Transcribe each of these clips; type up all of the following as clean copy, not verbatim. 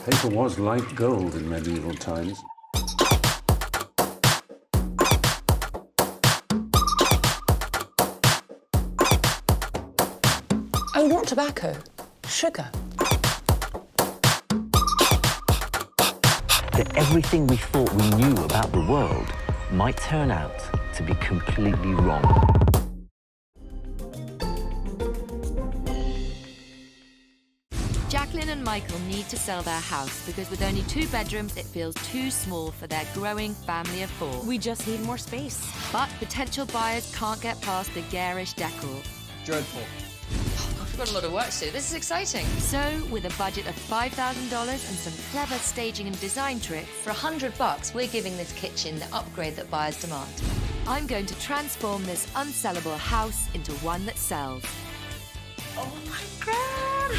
Paper was like gold in medieval times. Oh, not tobacco. Sugar. That everything we thought we knew about the world might turn out to be completely wrong. Jacqueline and Michael need to sell their house because with only 2 bedrooms, it feels too small for their growing family of 4. We just need more space. But potential buyers can't get past the garish decor. Dreadful. We've got a lot of work to do. This is exciting. So, with a budget of $5,000 and some clever staging and design tricks, For $100, we're giving this kitchen the upgrade that buyers demand. I'm going to transform this unsellable house into one that sells. Oh my God!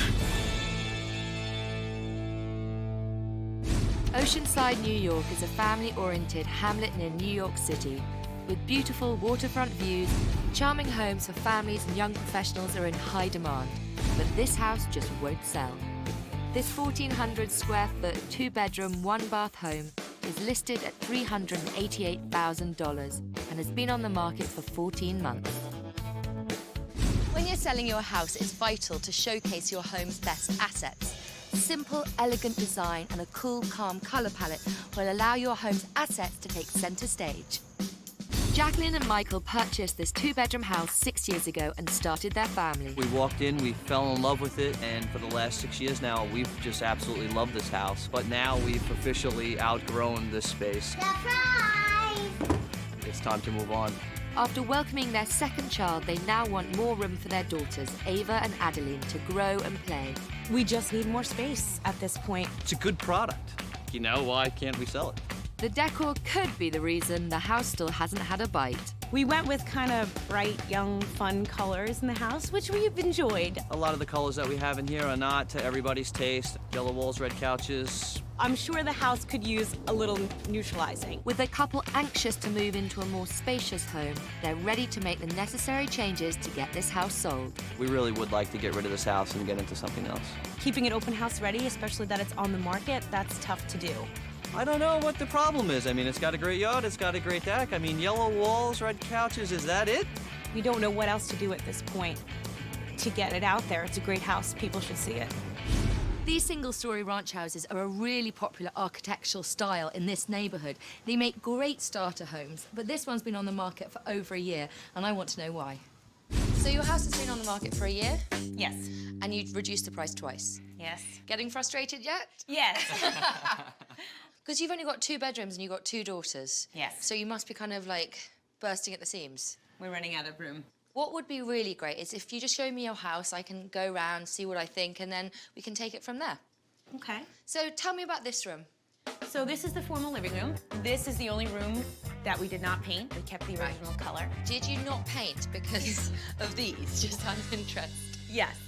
Oceanside, New York is a family-oriented hamlet near New York City. With beautiful waterfront views, charming homes for families and young professionals are in high demand. But this house just won't sell. This 1,400 square foot, 2-bedroom, 1-bath home is listed at $388,000 and has been on the market for 14 months. When you're selling your house, it's vital to showcase your home's best assets. Simple, elegant design and a cool, calm colour palette will allow your home's assets to take centre stage. Jacqueline and Michael purchased this 2-bedroom house 6 years ago and started their family. We walked in, we fell in love with it, and for the last 6 years now, we've just absolutely loved this house. But now we've officially outgrown this space. Surprise! It's time to move on. After welcoming their second child, they now want more room for their daughters, Ava and Adeline, to grow and play. We just need more space at this point. It's a good product. You know, why can't we sell it? The decor could be the reason the house still hasn't had a bite. We went with kind of bright, young, fun colors in the house, which we've enjoyed. A lot of the colors that we have in here are not to everybody's taste. Yellow walls, red couches. I'm sure the house could use a little neutralizing. With a couple anxious to move into a more spacious home, they're ready to make the necessary changes to get this house sold. We really would like to get rid of this house and get into something else. Keeping it open house ready, especially that it's on the market, that's tough to do. I don't know what the problem is. I mean, it's got a great yard, it's got a great deck. I mean, yellow walls, red couches, is that it? We don't know what else to do at this point to get it out there. It's a great house. People should see it. These single-story ranch houses are a really popular architectural style in this neighborhood. They make great starter homes, but this one's been on the market for over a year, and I want to know why. So your house has been on the market for a year, Yes. and you've reduced the price twice. Yes. Getting frustrated yet? Yes. Because you've only got 2 bedrooms and you've got 2 daughters. Yes. So you must be kind of like bursting at the seams. We're running out of room. What would be really great is if you just show me your house, I can go around, see what I think, and then we can take it from there. Okay. So tell me about this room. So this is the formal living room. This is the only room that we did not paint. We kept the original color. Did you not paint because of these, just out of interest? Yes.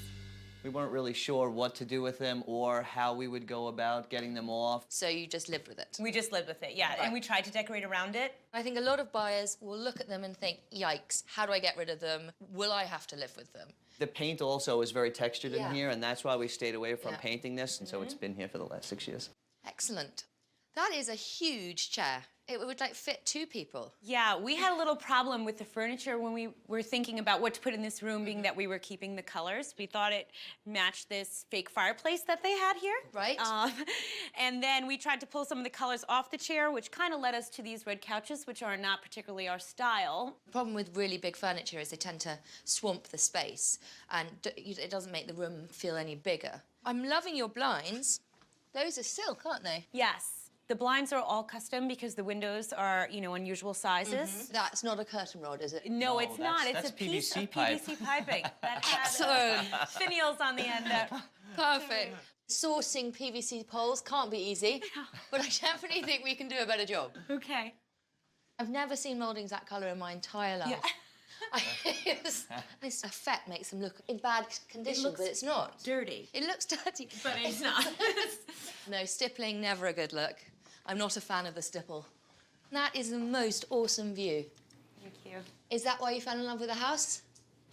We weren't really sure what to do with them or how we would go about getting them off. So you just lived with it? We just lived with it, yeah. Right. And we tried to decorate around it. I think a lot of buyers will look at them and think, yikes, how do I get rid of them? Will I have to live with them? The paint also is very textured Yeah. in here, and that's why we stayed away from Yeah. painting this, and so it's been here for the last 6 years. Excellent. That is a huge chair. It would like fit 2 people. Yeah, we had a little problem with the furniture when we were thinking about what to put in this room, being that we were keeping the colors. We thought it matched this fake fireplace that they had here. Right. And then we tried to pull some of the colors off the chair, which kind of led us to these red couches, which are not particularly our style. The problem with really big furniture is they tend to swamp the space, and it doesn't make the room feel any bigger. I'm loving your blinds. Those are silk, aren't they? Yes. The blinds are all custom because the windows are, you know, unusual sizes. That's not a curtain rod, is it? No, it's not. It's that's a piece PVC of pipe. PVC piping that has Excellent. finials on the end. Perfect. Sourcing PVC poles can't be easy, but I definitely think we can do a better job. Okay. I've never seen mouldings that colour in my entire life. Yeah. This effect makes them look in bad condition, looks but it's not. Dirty. It looks dirty. But it's not. No, stippling, never a good look. I'm not a fan of the stipple. That is the most awesome view. Thank you. Is that why you fell in love with the house?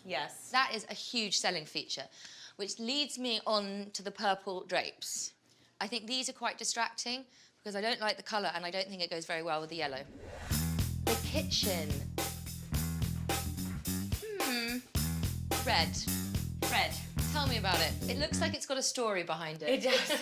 Yes. That is a huge selling feature, which leads me on to the purple drapes. I think these are quite distracting because I don't like the colour and I don't think it goes very well with the yellow. The kitchen. Red. Red. Tell me about it. It looks like it's got a story behind it. It does.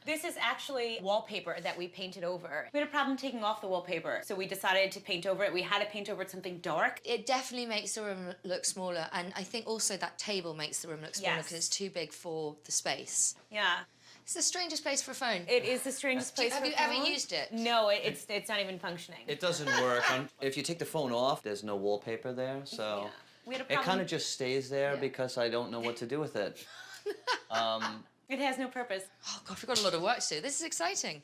This is actually wallpaper that we painted over. We had a problem taking off the wallpaper, so we decided to paint over it. We had to paint over it something dark. It definitely makes the room look smaller, and I think also that table makes the room look smaller because Yes. it's too big for the space. Yeah. It's the strangest place for a phone. It is the strangest place Have for you a ever phone. used it? No, it's not even functioning. It doesn't work. If you take the phone off, there's no wallpaper there, so Yeah. We had a it problem. kind of just stays there Yeah. because I don't know what to do with it. It has no purpose. Oh, God, we've got a lot of work to do. This is exciting.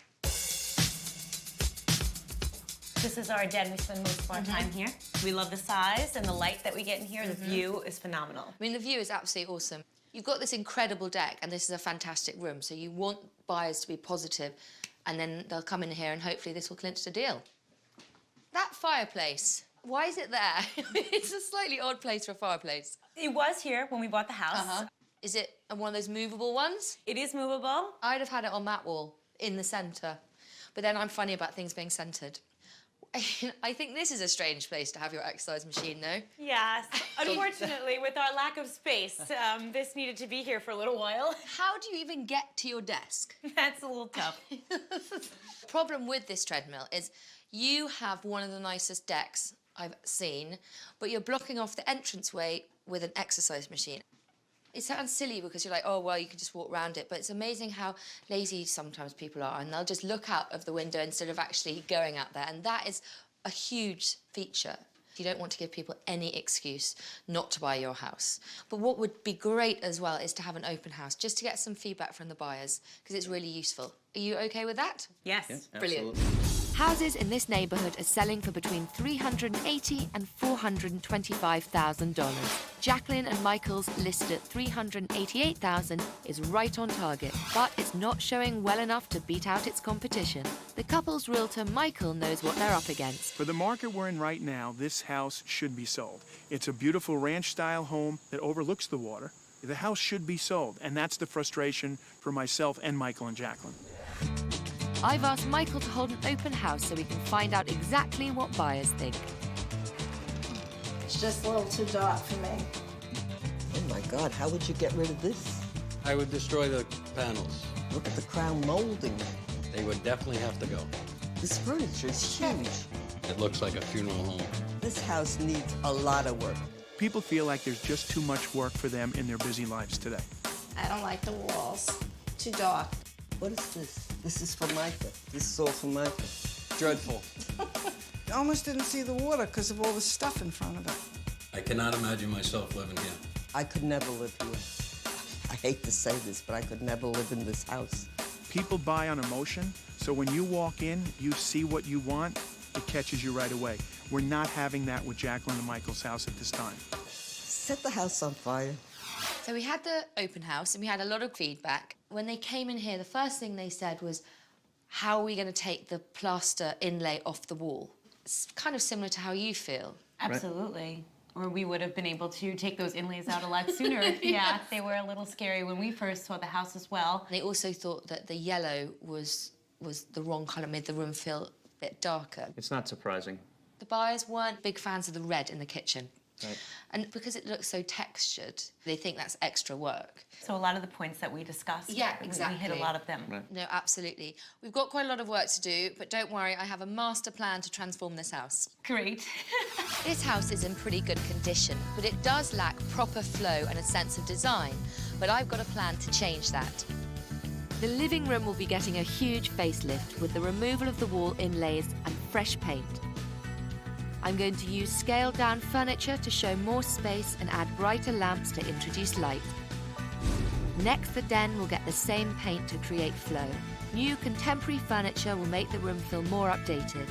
This is our den. We spend most of our time here. We love the size and the light that we get in here. The view is phenomenal. I mean, the view is absolutely awesome. You've got this incredible deck, and this is a fantastic room, so you want buyers to be positive, and then they'll come in here, and hopefully this will clinch the deal. That fireplace, why is it there? It's a slightly odd place for a fireplace. It was here when we bought the house. Is it one of those movable ones? It is movable. I'd have had it on that wall, in the centre. But then I'm funny about things being centred. I think this is a strange place to have your exercise machine, though. Yes. Unfortunately, with our lack of space, this needed to be here for a little while. How do you even get to your desk? That's a little tough. Problem with this treadmill is you have one of the nicest decks I've seen, but you're blocking off the entranceway with an exercise machine. It sounds silly because you're like, oh, well, you can just walk around it, but it's amazing how lazy sometimes people are, and they'll just look out of the window instead of actually going out there, and that is a huge feature. You don't want to give people any excuse not to buy your house. But what would be great as well is to have an open house, just to get some feedback from the buyers, because it's really useful. Are you okay with that? Yes. Brilliant. Houses in this neighbourhood are selling for between $380,000 and $425,000. Jacqueline and Michael's listed at $388,000 is right on target, but it's not showing well enough to beat out its competition. The couple's realtor Michael knows what they're up against. For the market we're in right now, this house should be sold. It's a beautiful ranch-style home that overlooks the water. The house should be sold, and that's the frustration for myself and Michael and Jacqueline. I've asked Michael to hold an open house so we can find out exactly what buyers think. It's just a little too dark for me. Oh my God, how would you get rid of this? I would destroy the panels. Look at the crown molding. They would definitely have to go. This furniture is huge. It looks like a funeral home. This house needs a lot of work. People feel like there's just too much work for them in their busy lives today. I don't like the walls. Too dark. What is this? This is for Micah. This is all for Micah. Dreadful. I almost didn't see the water because of all the stuff in front of it. I cannot imagine myself living here. I could never live here. I hate to say this, but I could never live in this house. People buy on emotion, so when you walk in, you see what you want, it catches you right away. We're not having that with Jacqueline and Michael's house at this time. Set the house on fire. So we had the open house and we had a lot of feedback. When they came in here, the first thing they said was, how are we going to take the plaster inlay off the wall? It's kind of similar to how you feel. Absolutely. Or we would have been able to take those inlays out a lot sooner. Yeah, they were a little scary when we first saw the house as well. They also thought that the yellow was the wrong colour, made the room feel a bit darker. It's not surprising. The buyers weren't big fans of the red in the kitchen. Right. And because it looks so textured, they think that's extra work. So a lot of the points that we discussed, Yeah, we hit exactly. a lot of them. Right. No, absolutely. We've got quite a lot of work to do, but don't worry, I have a master plan to transform this house. Great. This house is in pretty good condition, but it does lack proper flow and a sense of design. But I've got a plan to change that. The living room will be getting a huge facelift with the removal of the wall inlays and fresh paint. I'm going to use scaled-down furniture to show more space and add brighter lamps to introduce light. Next, the den will get the same paint to create flow. New contemporary furniture will make the room feel more updated.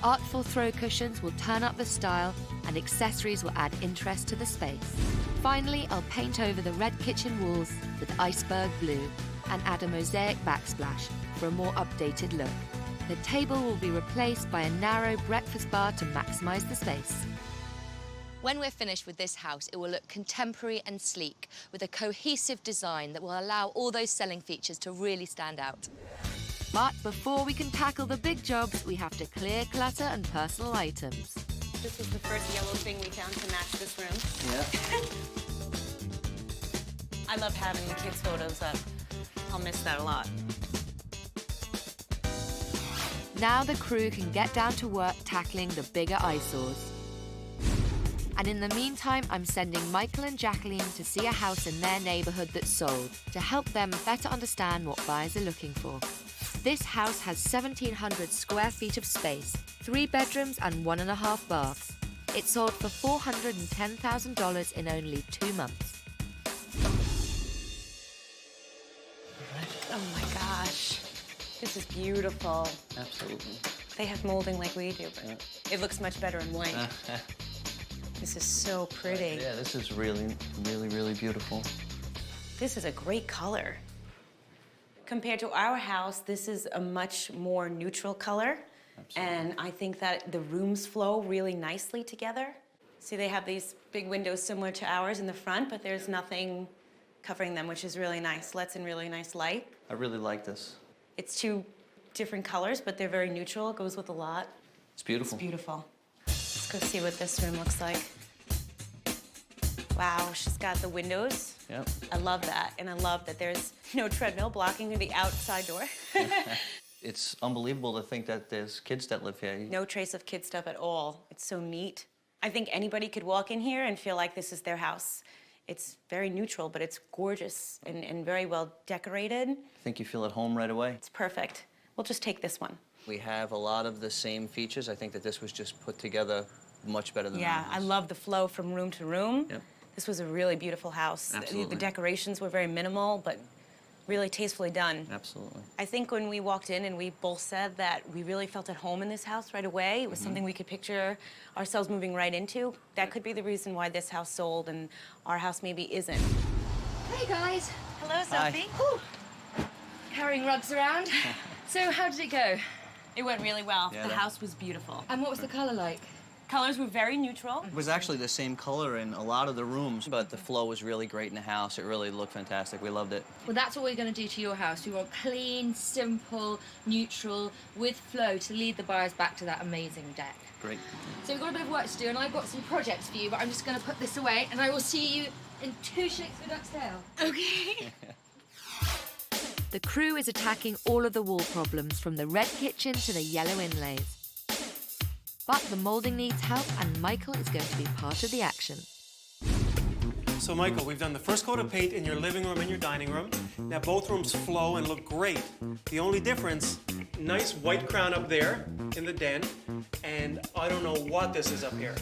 Artful throw cushions will turn up the style, and accessories will add interest to the space. Finally, I'll paint over the red kitchen walls with iceberg blue and add a mosaic backsplash for a more updated look. The table will be replaced by a narrow breakfast bar to maximise the space. When we're finished with this house, it will look contemporary and sleek, with a cohesive design that will allow all those selling features to really stand out. But before we can tackle the big jobs, we have to clear clutter and personal items. This was the first yellow thing we found to match this room. Yeah. I love having the kids' photos up. I'll miss that a lot. Now the crew can get down to work tackling the bigger eyesores. And in the meantime, I'm sending Michael and Jacqueline to see a house in their neighbourhood that's sold to help them better understand what buyers are looking for. This house has 1,700 square feet of space, 3 bedrooms and 1.5 baths. It sold for $410,000 in only 2 months. Oh my gosh. This is beautiful. Absolutely. They have molding like we do, but it looks much better in white. This is so pretty. Yeah, this is really, really, really beautiful. This is a great color. Compared to our house, this is a much more neutral color. Absolutely. And I think that the rooms flow really nicely together. See, they have these big windows similar to ours in the front, but there's nothing covering them, which is really nice. Lets in really nice light. I really like this. It's 2 different colors, but they're very neutral. It goes with a lot. It's beautiful. It's beautiful. Let's go see what this room looks like. Wow, she's got the windows. Yep. I love that, and I love that there's no treadmill blocking the outside door. It's unbelievable to think that there's kids that live here. No trace of kid stuff at all. It's so neat. I think anybody could walk in here and feel like this is their house. It's very neutral, but it's gorgeous and very well decorated. I think you feel at home right away. It's perfect. We'll just take this one. We have a lot of the same features. I think that this was just put together much better than Yeah, I love the flow from room to room. Yep. This was a really beautiful house. Absolutely. The decorations were very minimal, but really tastefully done. Absolutely. I think when we walked in and we both said that we really felt at home in this house right away, it was something we could picture ourselves moving right into. That could be the reason why this house sold and our house maybe isn't. Hey, guys. Hello, Sophie. Whew. Carrying rugs around. So how did it go? It went really well. Yeah, The house was beautiful. And what was the colour like? Colors were very neutral. It was actually the same color in a lot of the rooms, but the flow was really great in the house. It really looked fantastic. We loved it. Well, that's what we're going to do to your house. We want clean, simple, neutral, with flow to lead the buyers back to that amazing deck. Great. So we've got a bit of work to do, and I've got some projects for you, but I'm just going to put this away, and I will see you in 2 Shakespeare Duck's Tale. Okay. The crew is attacking all of the wall problems, from the red kitchen to the yellow inlays. But the moulding needs help, and Michael is going to be part of the action. So, Michael, we've done the first coat of paint in your living room and your dining room. Now, both rooms flow and look great. The only difference, nice white crown up there in the den, and I don't know what this is up here.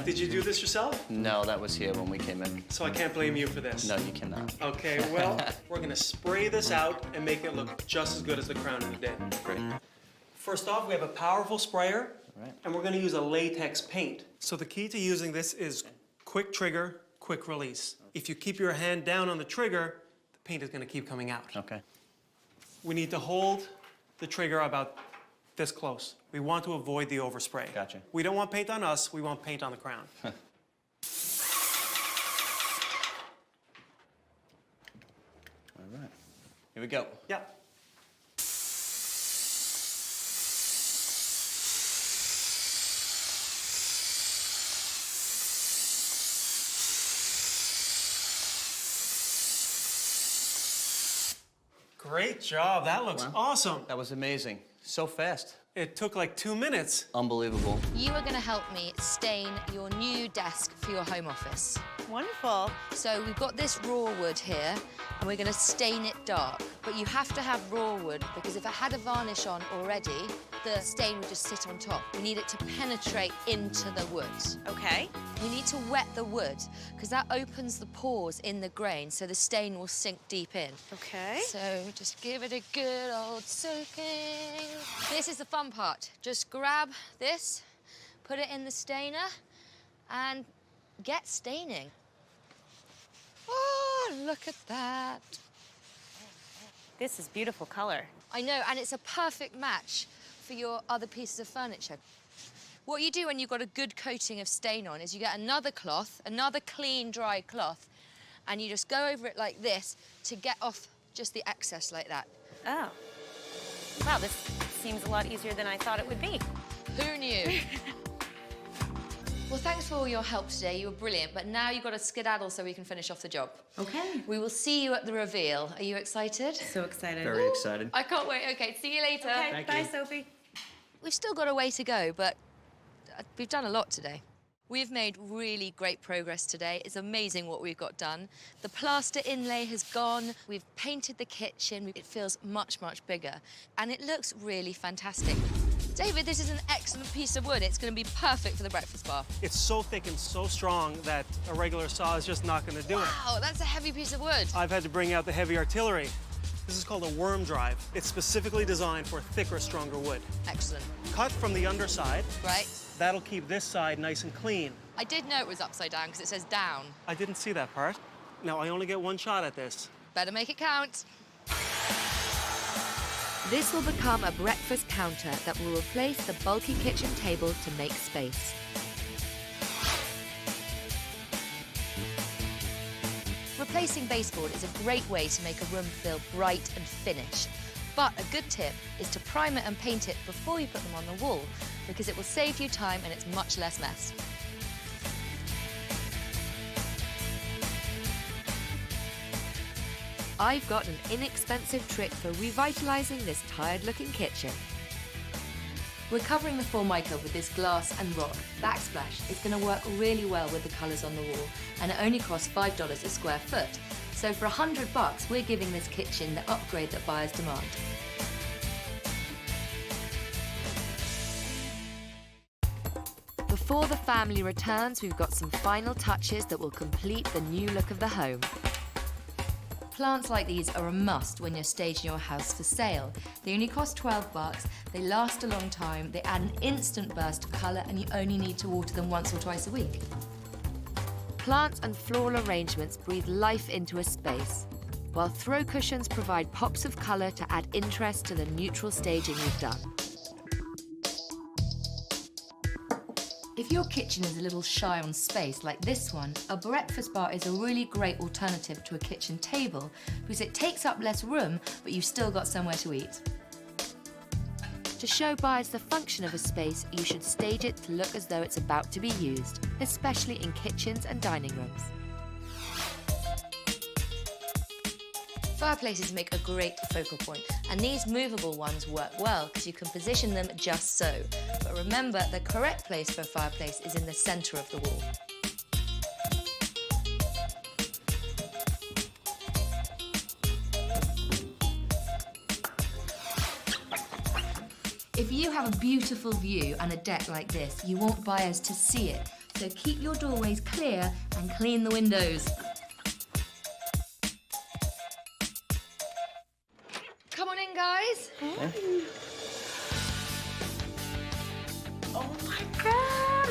Did you do this yourself? No, that was here when we came in. So I can't blame you for this. No, you cannot. Okay, well, we're gonna spray this out and make it look just as good as the crown in the den. Great. First off, we have a powerful sprayer, Right. and we're gonna use a latex paint. So the key to using this is quick trigger, quick release. If you keep your hand down on the trigger, the paint is gonna keep coming out. Okay. We need to hold the trigger about this close. We want to avoid the overspray. Gotcha. We don't want paint on us, we want paint on the crown. All right. Here we go. Yeah. Great job, that looks awesome. That was amazing. So fast. It took like 2 minutes. Unbelievable. You are going to help me stain your new desk for your home office. Wonderful. So we've got this raw wood here, and we're going to stain it dark. But you have to have raw wood, because if it had a varnish on already, the stain would just sit on top. We need it to penetrate into the wood. Okay. We need to wet the wood, because that opens the pores in the grain, so the stain will sink deep in. Okay. So just give it a good old soaking. This is the fun part. Just grab this, put it in the stainer, and get staining. Oh, look at that. This is beautiful color. I know, and it's a perfect match for your other pieces of furniture. What you do when you've got a good coating of stain on is you get another cloth, another clean, dry cloth, and you just go over it like this to get off just the excess like that. Oh. Wow, this seems a lot easier than I thought it would be. Who knew? Well, thanks for all your help today. You were brilliant, but now you've got to skedaddle so we can finish off the job. Okay. We will see you at the reveal. Are you excited? So excited. Very excited. I can't wait. Okay, see you later. Okay, bye, Sophie. We've still got a way to go, but we've done a lot today. We've made really great progress today. It's amazing what we've got done. The plaster inlay has gone. We've painted the kitchen. It feels much, much bigger. And it looks really fantastic. David, this is an excellent piece of wood. It's going to be perfect for the breakfast bar. It's so thick and so strong that a regular saw is just not going to do it. Wow, that's a heavy piece of wood. I've had to bring out the heavy artillery. This is called a worm drive. It's specifically designed for thicker, stronger wood. Excellent. Cut from the underside. Right. That'll keep this side nice and clean. I did know it was upside down because it says down. I didn't see that part. Now, I only get one shot at this. Better make it count. This will become a breakfast counter that will replace the bulky kitchen table to make space. Replacing baseboard is a great way to make a room feel bright and finished. But a good tip is to prime it and paint it before you put them on the wall, because it will save you time and it's much less mess. I've got an inexpensive trick for revitalising this tired-looking kitchen. We're covering the Formica with this glass and rock. Backsplash is going to work really well with the colours on the wall, and it only costs $5 a square foot. So for $100, we're giving this kitchen the upgrade that buyers demand. Before the family returns, we've got some final touches that will complete the new look of the home. Plants like these are a must when you're staging your house for sale. They only cost $12, they last a long time, they add an instant burst of colour, and you only need to water them once or twice a week. Plants and floral arrangements breathe life into a space, while throw cushions provide pops of colour to add interest to the neutral staging we've done. If your kitchen is a little shy on space like this one, a breakfast bar is a really great alternative to a kitchen table because it takes up less room, but you've still got somewhere to eat. To show buyers the function of a space, you should stage it to look as though it's about to be used, especially in kitchens and dining rooms. Fireplaces make a great focal point, and these movable ones work well because you can position them just so. But remember, the correct place for a fireplace is in the centre of the wall. If you have a beautiful view and a deck like this, you want buyers to see it. So keep your doorways clear and clean the windows. Come on in, guys. Hey. Oh my God!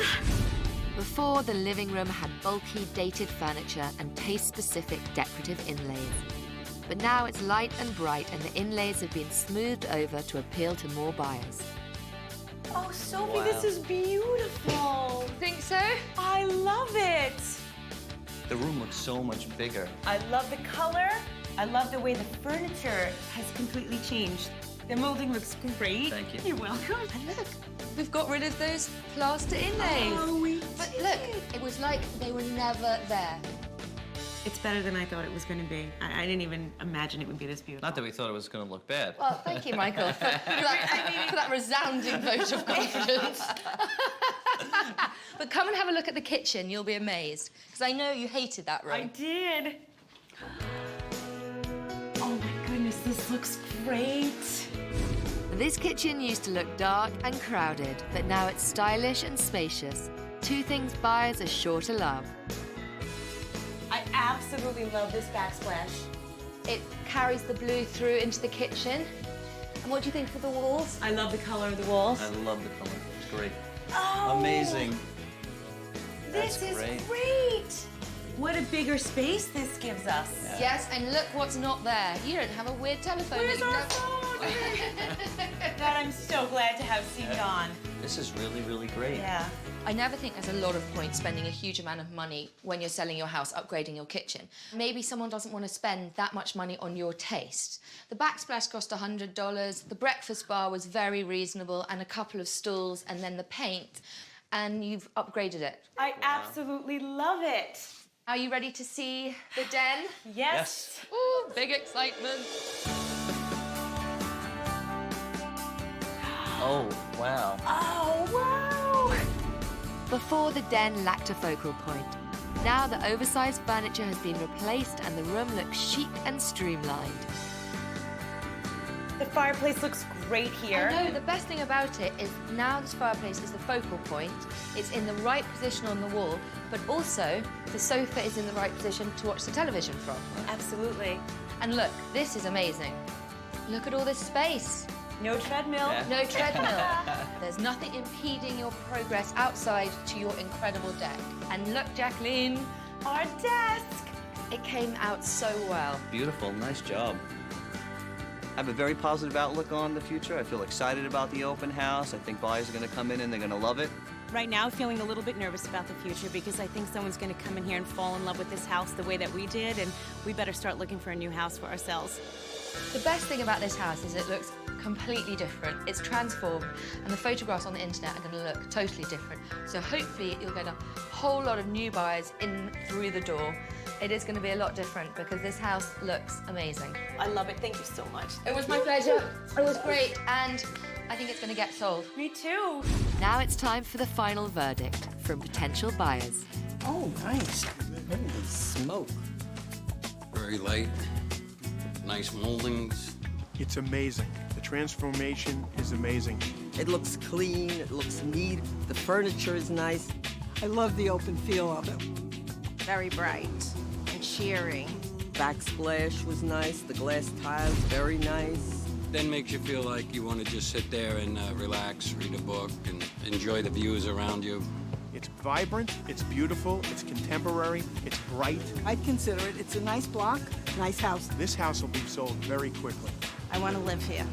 Before, the living room had bulky, dated furniture and taste-specific decorative inlays. But now it's light and bright, and the inlays have been smoothed over to appeal to more buyers. Oh, Sophie, this is beautiful. Think so? I love it. The room looks so much bigger. I love the color. I love the way the furniture has completely changed. The molding looks great. Thank you. You're welcome. And look, We've got rid of those plaster inlays. Oh, we But did. look, it was like they were never there. It's better than I thought it was going to be. I didn't even imagine it would be this beautiful. Not that we thought it was going to look bad. Well, thank you, Michael, for that resounding vote of confidence. But come and have a look at the kitchen. You'll be amazed. Because I know you hated that room. I did. Oh my goodness, this looks great. This kitchen used to look dark and crowded, but now it's stylish and spacious. Two things buyers are sure to love. I absolutely love this backsplash. It carries the blue through into the kitchen. And what do you think for the walls? I love the color of the walls. I love the color. It's great. Oh, Amazing. This is great. What a bigger space this gives us. Yes, and look what's not there. You don't have a weird telephone. Where's that you our never- phone? That I'm so glad to have seen Don. This is really, really great. Yeah. I never think there's a lot of point spending a huge amount of money when you're selling your house, upgrading your kitchen. Maybe someone doesn't want to spend that much money on your taste. The backsplash cost $100, the breakfast bar was very reasonable, and a couple of stools, and then the paint, and you've upgraded it. I absolutely love it. Are you ready to see the den? Yes. Ooh, big excitement. Oh, wow. Oh, wow. Before, the den lacked a focal point. Now the oversized furniture has been replaced and the room looks chic and streamlined. The fireplace looks great here. I know, the best thing about it is now this fireplace is the focal point. It's in the right position on the wall, but also the sofa is in the right position to watch the television from. Absolutely. And look, this is amazing. Look at all this space. No treadmill. Yeah. No treadmill. There's nothing impeding your progress outside to your incredible deck. And look, Jacqueline, Our desk. it came out so well. Beautiful, nice job. I have a very positive outlook on the future. I feel excited about the open house. I think buyers are going to come in and they're going to love it. Right now, feeling a little bit nervous about the future because I think someone's going to come in here and fall in love with this house the way that we did, and we better start looking for a new house for ourselves. The best thing about this house is it looks completely different. It's transformed, and the photographs on the internet are going to look totally different. So hopefully you'll get a whole lot of new buyers in through the door. It is going to be a lot different because this house looks amazing. I love it. Thank you so much. It was my pleasure. It was great, and I think it's going to get sold. Me too. Now it's time for the final verdict from potential buyers. Oh, nice. Holy smoke. Very light, nice moldings. It's amazing. The transformation is amazing. It looks clean, it looks neat, the furniture is nice. I love the open feel of it. Very bright and cheery. Backsplash was nice, the glass tiles, very nice. Then makes you feel like you want to just sit there and relax, read a book, and enjoy the views around you. It's vibrant, it's beautiful, it's contemporary, it's bright. I'd consider it. It's a nice block, nice house. This house will be sold very quickly. I want to live here.